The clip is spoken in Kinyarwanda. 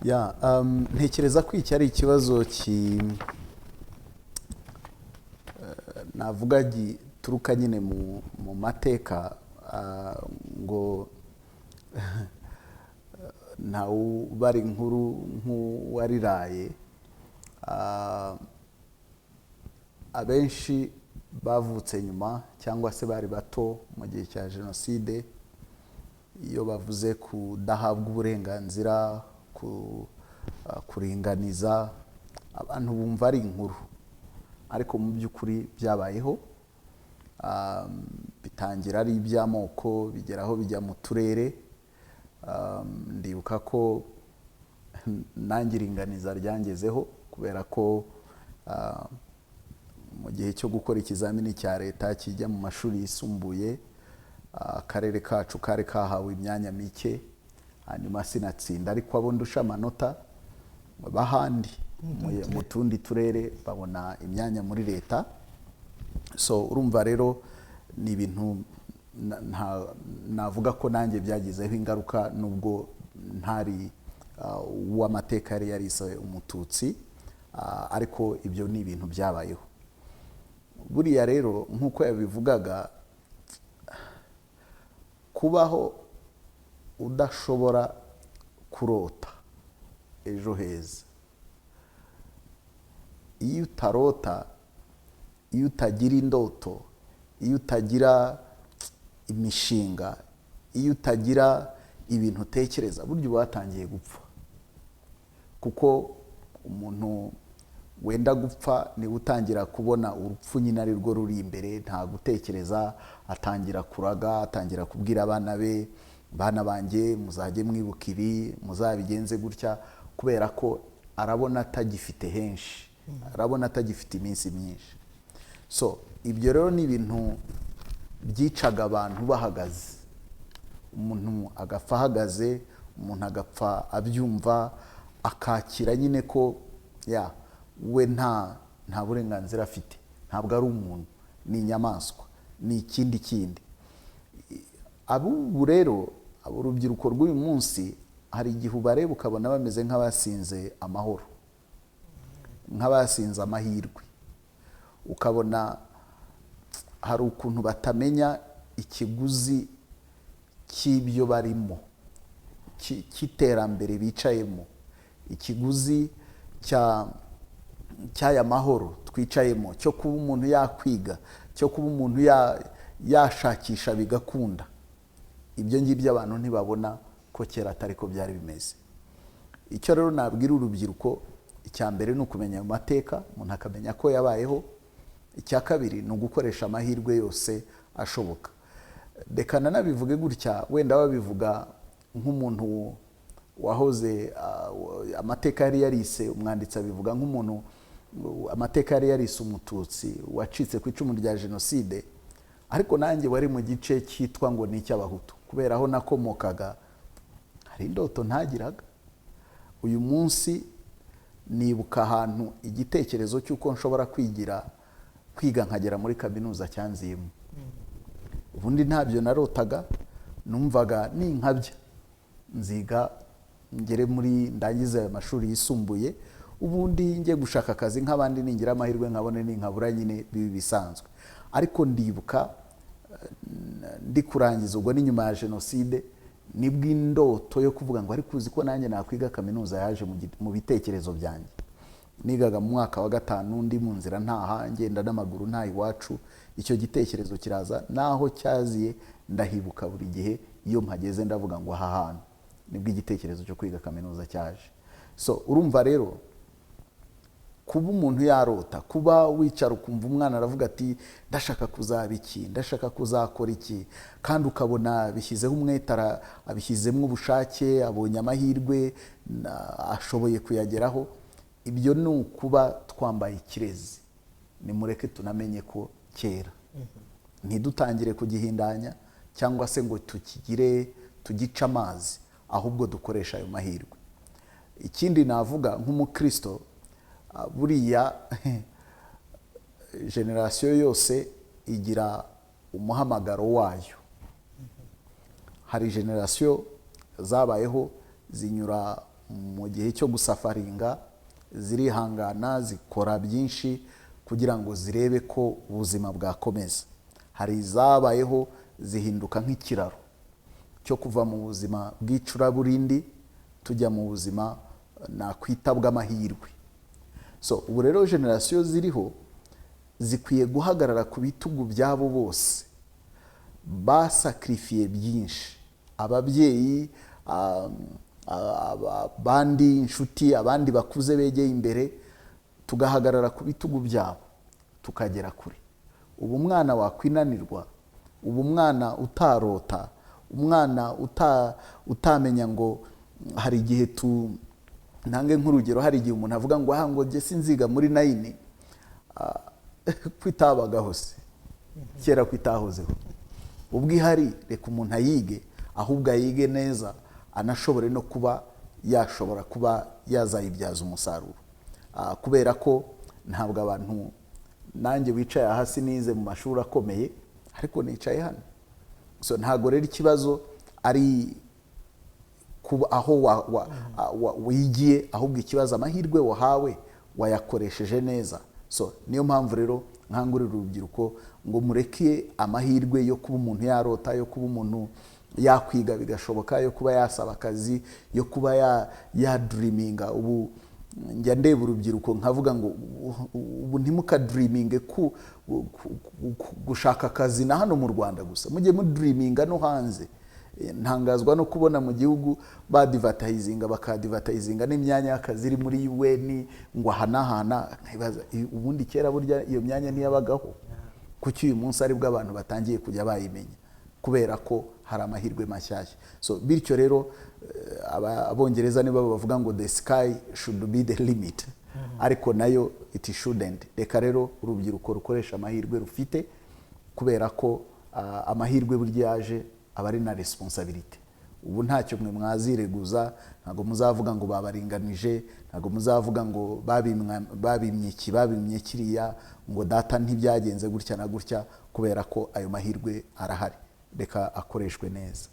ya ntekereza ko iki ari ikibazo navuga gituruka nyine mu mateka ngo ntawe bari inkuru nk'uwariraye. Abenshi bavutse nyuma cyangwa se bari bato mu gihe cya jenoside, iyo bavuze kudahabwa uburenganzira, kuringaniza, abantu bumva ari inkuru, ariko mu by'ukuri byabayeho. Bitangira ari iby'amoko, bigeraho bijya mu turere. Ndibuka ko nanjye iringaniza ryangezeho, kubera ko mu gihe cyo gukora ikizamini cya leta kijya mu mashuri yisumbuye, akarere kacu kari kahawe imyanya mike, hanyuma sinatsinda, ariko abo ndusha amanota bahandi mu tundi turere babona imyanya muri leta. So urumva rero ni ibintu navuga ko nanjye byagizeho ingaruka, nubwo ntari uw'amateka yari yarise umututsi, ariko ibyo ni ibintu byabayeho. Buriya rero nk'uko yabivugaga, kubaho udashobora kurota ejo heza, iyo utarota, iyo utagira indoto, iyo utagira imishinga, iyo utagira ibintu utekereza, burya uba watangiye gupfa. Kuko umuntu wenda gupfa niwe utangira kubona urupfu nyine ari rwo ruri imbere, nta gutekereza, atangira kuraga, atangira kubwira abana be, bana banjye muzajye mwibuka ibi, muzabigenze gutya, kubera ko arabona atagifite henshi, arabona atagifite iminsi myinshi. So ibyo rero ni ibintu byicaga abantu bahagaze, umuntu agapfa ahagaze, umuntu agapfa abyumva, akakira nyine ko we nta burenganzira afite, ntabwo ari umuntu, ni inyamaswa, ni ikindi kindi. Abubu rero, urubyiruko rw'uyu munsi, hari igihe ubareba ukabona bameze nk'abasinze amahoro, nk'abasinze amahirwe, ukabona hari ukuntu batamenya ikiguzi cy'ibyo barimo, cy'iterambere bicayemo, ikiguzi cy'aya mahoro twicayemo, cyo kuba umuntu yakwiga, cyo kuba umuntu yashakisha bigakunda. Ibyo ngibyo abantu ntibabona ko kera atari ko byari bimeze. Icyo rero nabwira urubyiruko, icya mbere ni ukumenya ayo mateka, umuntu akamenya ko yabayeho. Icya kabiri ni ugukoresha amahirwe yose ashoboka. Reka nanabivuge gutya, wenda babivuga nk'umuntu wahoze amateka yari yarise, umwanditsi abivuga nk'umuntu amateka yari yarise umututsi wacitse ku icumu rya jenoside, ariko nanjye wari mu gice cyitwa ngo ni icy'abahutu, kubera aho nakomokaga hari indoto ntagiraga. Uyu munsi nibuka ahantu igitekerezo cy'uko nshobora kwiga nkagera muri kaminuza cyanziyemo. Ubundi ntabyo narotaga, numvaga ninkabya nziga ngere muri ndangiza amashuri yisumbuye, ubundi njye gushaka akazi nk'abandi, ningira amahirwe nkabone ninkabura, nyine bibi bisanzwe. Ariko ndibuka ndi kurangiza, ubwo ni nyuma ya jenoside, nibwo indoto yo kuvuga ngo ariko uzi ko nanjye nakwiga kaminuza yaje mu bitekerezo byanjye. Nigaga mu mwaka wa 5, ndi mu nzira ntaha, ngenda n'amaguru ntaha iwacu, icyo gitekerezo kiraza, naho cyaziye ndahibuka buri gihe. Iyo mpageze ndavuga ngo aha hantu nibwo igitekerezo cyo kwiga kaminuza cyaje. So urumva rero, kuba umuntu yarota, kuba wicara ukumva umwana aravuga ati ndashaka kuzaba iki, ndashaka kuzakora iki, kandi ukabona bishyizeho umwete, abishyizemo ubushake, abonye amahirwe, ashoboye kuyageraho, ibyo ni ukuba twambaye ikirezi. Nimureke tunamenye ko kera, ntidutangire kugihindanya cyangwa se ngo tugice amazi, ahubwo dukoresha ayo mahirwe. Ikindi navuga nk'umukristo, buriya generasiyo yose igira umuhamagaro wayo. Hari generasiyo zabayeho zinyura mu gihe cyo gusafaringa zirihangana zikora byinshi kugira ngo zirebe ko ubuzima bwakomeza. Hari izabayeho zihinduka nk'ikiraro cyo kuva mu buzima bw'icuraburindi tujya mu buzima nakwita bw'amahirwe. So ubu rero generasiyo ziriho zikwiye guhagarara ku bitugu byabo bose basakrifiye byinshi, ababyeyi, abandi inshuti, abandi bakuze begeye imbere, tugahagarara ku bitugu byabo tukagera kure. Ubu umwana wakwinanirwa, ubu umwana utarota, umwana utamenya ngo hari igihe ntange nk'urugero, hari igihe umuntu avuga ngo aha ngo jye sinziga muri 9 kwitabagaho se kera kwitahozeho. Ubwo ihari reka umuntu ayige, ahubwo ayige neza, anashobore no kuba yashobora kuba yazayibyaza umusaruro. Kubera ko ntabwo abantu, nanjye wicaye hasi nize mu mashuri akomeye ariko nicaye hano. So ntabwo rero ikibazo ari kuba aho wigiye, ahubwo ikibazo amahirwe wahawe wayakoresheje neza. So niyo mpamvu rero nkangurira urubyiruko ngo mureke amahirwe yo kuba umuntu yarota, yo kuba umuntu yakwiga bigashoboka, yo kuba yasaba akazi, yo kuba ya dreaminga. Ubu njya ndeba urubyiruko nkavuga ngo ubu ntimukadreaminge gushaka akazi na hano mu Rwanda gusa, mujye mudreaminga no hanze. Ntangazwa no kubona mu gihugu badivatayizinga bakadivatayizinga n'imyanya y'akazi iri muri UN ngo ahanahana. Nkibaza ubundi kera burya iyo myanya ntiyabagaho, kuki uyu munsi ari bwo abantu batangiye kujya bayimenya kubera ko hari amahirwe mashyashya. So bityo rero abongereza nibo bavuga ngo the sky should be the limit, ariko nayo it shouldn't. Reka rero urubyiruko rukoresha amahirwe rufite, kubera ko amahirwe burya yaje aba ari na responsibility. Ubu ntacyo mwe mwazireguza, ntago muzavuga ngo babaringanije, ntago muzavuga ngo babimye kiriya, ngo data ntibyagenze gutya na gutya, kubera ko ayo mahirwe arahari. Reka akoreshwe neza.